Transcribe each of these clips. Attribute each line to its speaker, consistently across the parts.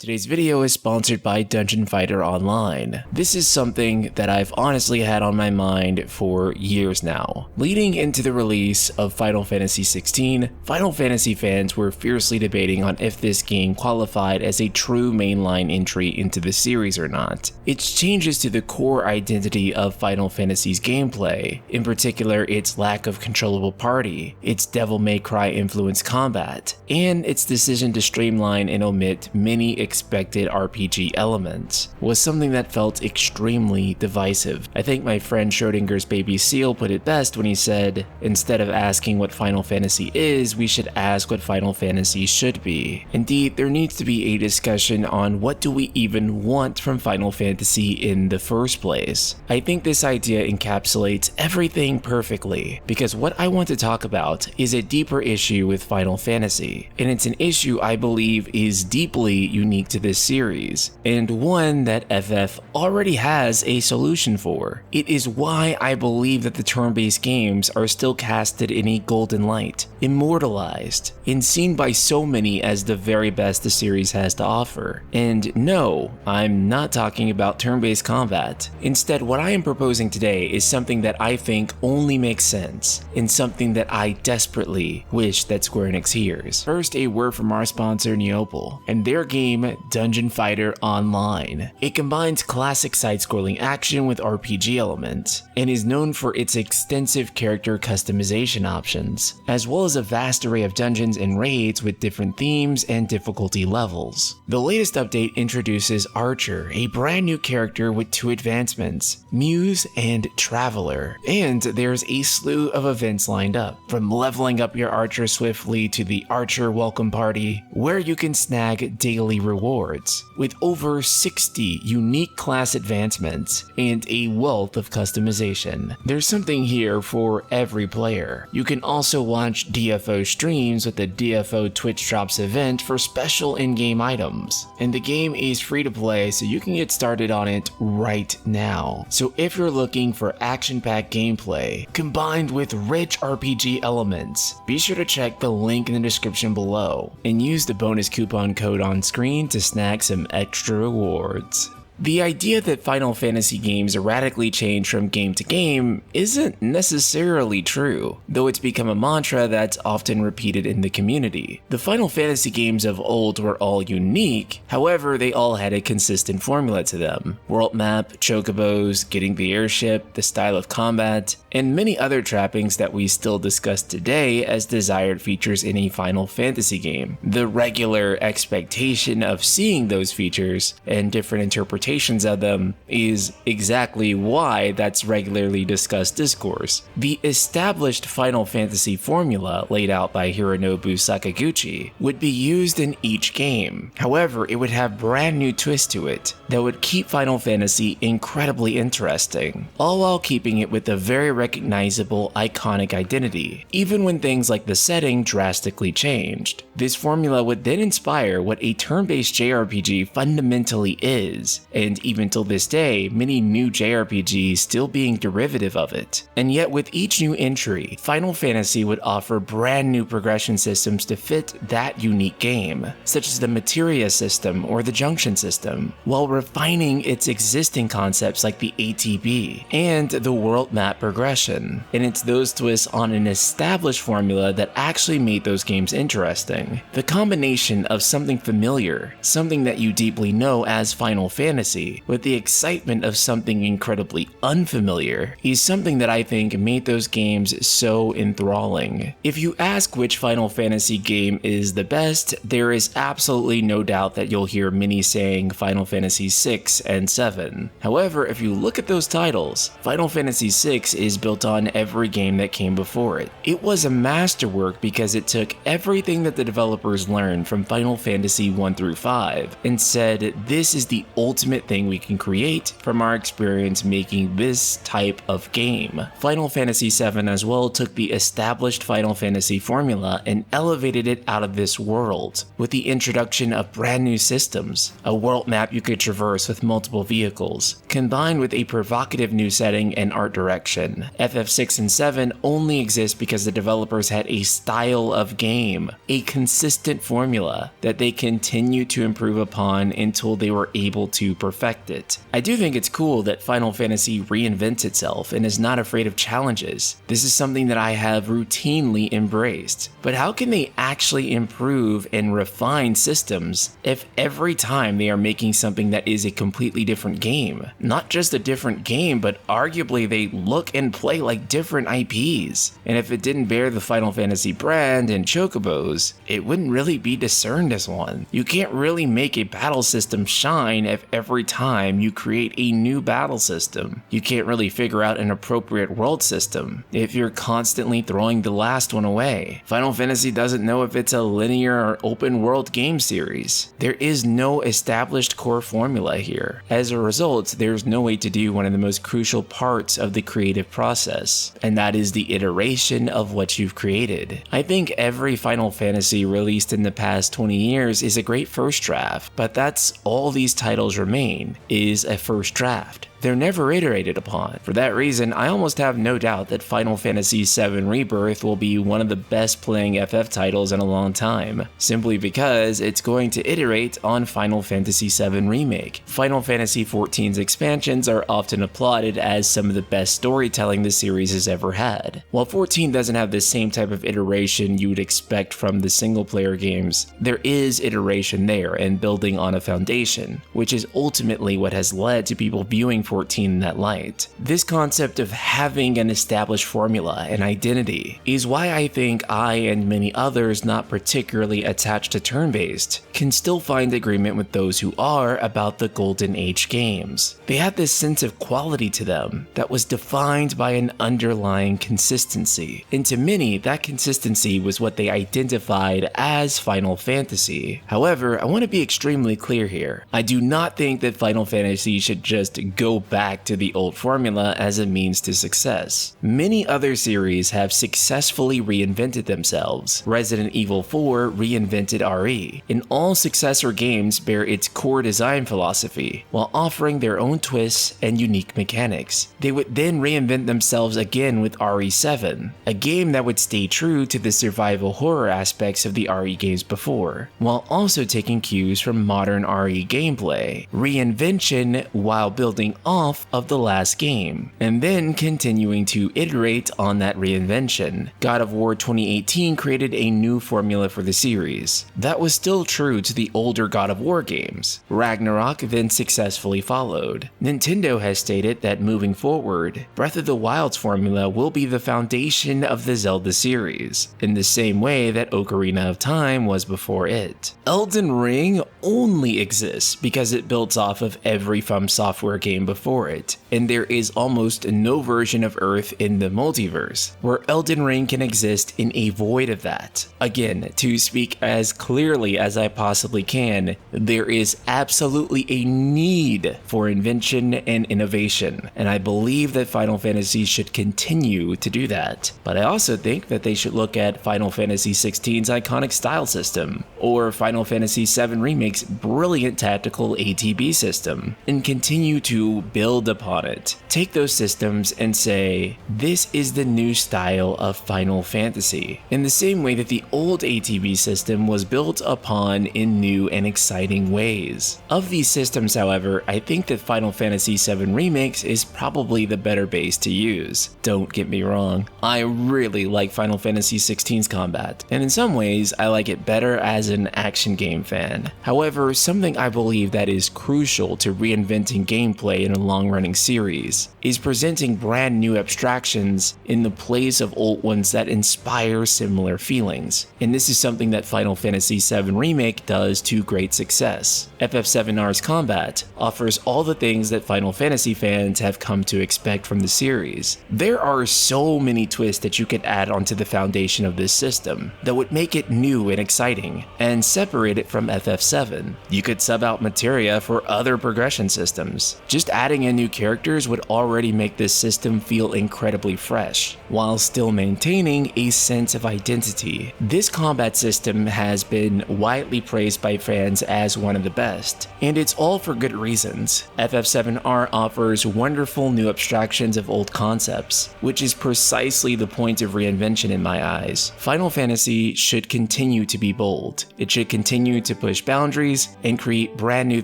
Speaker 1: Today's video is sponsored by Dungeon Fighter Online. This is something that I've honestly had on my mind for years now. Leading into the release of Final Fantasy XVI, Final Fantasy fans were fiercely debating on if this game qualified as a true mainline entry into the series or not. Its changes to the core identity of Final Fantasy's gameplay, in particular its lack of controllable party, its Devil May Cry influenced combat, and its decision to streamline and omit many expected RPG elements, was something that felt extremely divisive. I think my friend Schrodinger's baby seal put it best when he said, instead of asking what Final Fantasy is, we should ask what Final Fantasy should be. Indeed, there needs to be a discussion on what do we even want from Final Fantasy in the first place. I think this idea encapsulates everything perfectly, because what I want to talk about is a deeper issue with Final Fantasy, and it's an issue I believe is deeply unique to this series, and one that FF already has a solution for. It is why I believe that the turn-based games are still casted in a golden light, immortalized, and seen by so many as the very best the series has to offer. And no, I'm not talking about turn-based combat. Instead, what I am proposing today is something that I think only makes sense, and something that I desperately wish that Square Enix hears. First, a word from our sponsor Neopal, and their game Dungeon Fighter Online. It combines classic side-scrolling action with RPG elements, and is known for its extensive character customization options, as well as a vast array of dungeons and raids with different themes and difficulty levels. The latest update introduces Archer, a brand new character with two advancements, Muse and Traveler, and there's a slew of events lined up, from leveling up your Archer swiftly to the Archer Welcome Party, where you can snag daily rewards, with over 60 unique class advancements and a wealth of customization. There's something here for every player. You can also watch DFO streams with the DFO Twitch Drops event for special in-game items, and the game is free to play, so you can get started on it right now. So if you're looking for action-packed gameplay combined with rich RPG elements, be sure to check the link in the description below and use the bonus coupon code on screen to snag some extra rewards. The idea that Final Fantasy games radically change from game to game isn't necessarily true, though it's become a mantra that's often repeated in the community. The Final Fantasy games of old were all unique, however they all had a consistent formula to them. World map, chocobos, getting the airship, the style of combat, and many other trappings that we still discuss today as desired features in a Final Fantasy game. The regular expectation of seeing those features and different interpretations of them is exactly why that's regularly discussed discourse. The established Final Fantasy formula laid out by Hironobu Sakaguchi would be used in each game. However, it would have brand new twists to it that would keep Final Fantasy incredibly interesting, all while keeping it with a very recognizable, iconic identity, even when things like the setting drastically changed. This formula would then inspire what a turn-based JRPG fundamentally is, and even till this day, many new JRPGs still being derivative of it. And yet with each new entry, Final Fantasy would offer brand new progression systems to fit that unique game, such as the Materia system or the Junction system, while refining its existing concepts like the ATB and the world map progression. And it's those twists on an established formula that actually made those games interesting. The combination of something familiar, something that you deeply know as Final Fantasy, with the excitement of something incredibly unfamiliar, is something that I think made those games so enthralling. If you ask which Final Fantasy game is the best, there is absolutely no doubt that you'll hear many saying Final Fantasy VI and VII. However, if you look at those titles, Final Fantasy VI is built on every game that came before it. It was a masterwork because it took everything that the developers learned from Final Fantasy 1 through 5 and said, this is the ultimate thing we can create from our experience making this type of game. Final Fantasy VII as well took the established Final Fantasy formula and elevated it out of this world, with the introduction of brand new systems, a world map you could traverse with multiple vehicles, combined with a provocative new setting and art direction. FF6 and 7 only exist because the developers had a style of game, a consistent formula that they continued to improve upon until they were able to perfect it. I do think it's cool that Final Fantasy reinvents itself and is not afraid of challenges. This is something that I have routinely embraced. But how can they actually improve and refine systems if every time they are making something that is a completely different game? Not just a different game, but arguably they look and play like different IPs. And if it didn't bear the Final Fantasy brand and chocobos, it wouldn't really be discerned as one. You can't really make a battle system shine if every time you create a new battle system. You can't really figure out an appropriate world system if you're constantly throwing the last one away. Final Fantasy doesn't know if it's a linear or open world game series. There is no established core formula here. As a result, there's no way to do one of the most crucial parts of the creative process, and that is the iteration of what you've created. I think every Final Fantasy released in the past 20 years is a great first draft, but that's all these titles remain, is a first draft. They're never iterated upon. For that reason, I almost have no doubt that Final Fantasy VII Rebirth will be one of the best playing FF titles in a long time, simply because it's going to iterate on Final Fantasy VII Remake. Final Fantasy XIV's expansions are often applauded as some of the best storytelling the series has ever had. While 14 doesn't have the same type of iteration you would expect from the single player games, there is iteration there and building on a foundation, which is ultimately what has led to people viewing 14 in that light. This concept of having an established formula and identity is why I think I and many others not particularly attached to turn-based can still find agreement with those who are about the Golden Age games. They had this sense of quality to them that was defined by an underlying consistency, and to many that consistency was what they identified as Final Fantasy. However, I want to be extremely clear here. I do not think that Final Fantasy should just go back to the old formula as a means to success. Many other series have successfully reinvented themselves. Resident Evil 4 reinvented RE, and all successor games bear its core design philosophy, while offering their own twists and unique mechanics. They would then reinvent themselves again with RE7, a game that would stay true to the survival horror aspects of the RE games before, while also taking cues from modern RE gameplay. Reinvention while building off of the last game, and then continuing to iterate on that reinvention. God of War 2018 created a new formula for the series. That was still true to the older God of War games. Ragnarok then successfully followed. Nintendo has stated that moving forward, Breath of the Wild's formula will be the foundation of the Zelda series, in the same way that Ocarina of Time was before it. Elden Ring only exists because it builds off of every From Software game before it, and there is almost no version of Earth in the multiverse where Elden Ring can exist in a void of that. Again, to speak as clearly as I possibly can, there is absolutely a need for invention and innovation, and I believe that Final Fantasy should continue to do that. But I also think that they should look at Final Fantasy XVI's iconic style system, or Final Fantasy VII Remake's brilliant tactical ATB system, and continue to build upon it. Take those systems and say, this is the new style of Final Fantasy, in the same way that the old ATB system was built upon in new and exciting ways. Of these systems, however, I think that Final Fantasy VII Remakes is probably the better base to use. Don't get me wrong, I really like Final Fantasy XVI's combat, and in some ways I like it better as an action game fan. However, something I believe that is crucial to reinventing gameplay in a long-running series is presenting brand new abstractions in the place of old ones that inspire similar feelings, and this is something that Final Fantasy VII Remake does to great success. FF7R's combat offers all the things that Final Fantasy fans have come to expect from the series. There are so many twists that you could add onto the foundation of this system that would make it new and exciting, and separate it from FF7. You could sub out materia for other progression systems. Just adding in new characters would already make this system feel incredibly fresh, while still maintaining a sense of identity. This combat system has been widely praised by fans as one of the best, and it's all for good reasons. FF7R offers wonderful new abstractions of old concepts, which is precisely the point of reinvention in my eyes. Final Fantasy should continue to be bold. It should continue to push boundaries and create brand new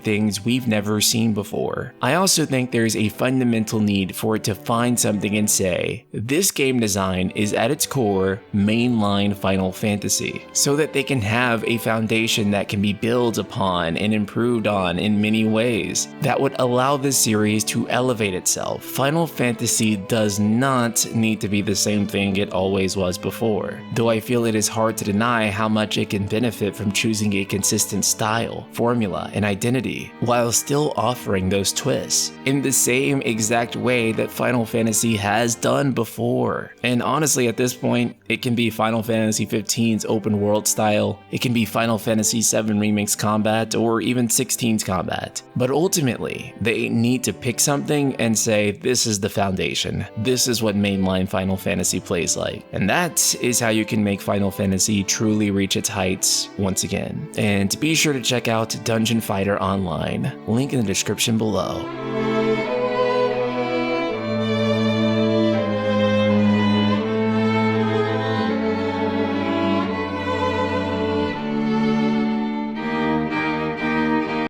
Speaker 1: things we've never seen before. I also think there's a fundamental need for it to find something and say, this game design is at its core mainline Final Fantasy, so that they can have a foundation that can be built upon and improved on in many ways that would allow this series to elevate itself. Final Fantasy does not need to be the same thing it always was before, though I feel it is hard to deny how much it can benefit from choosing a consistent style, formula, and identity, while still offering those twists in the same exact way that Final Fantasy has done before. And honestly, at this point, it can be Final Fantasy 15's open world style, it can be Final Fantasy 7 Remix combat, or even 16's combat. But ultimately, they need to pick something and say, this is the foundation. This is what mainline Final Fantasy plays like. And that is how you can make Final Fantasy truly reach its heights once again. And be sure to check out Dungeon Fighter Online, link in the description below.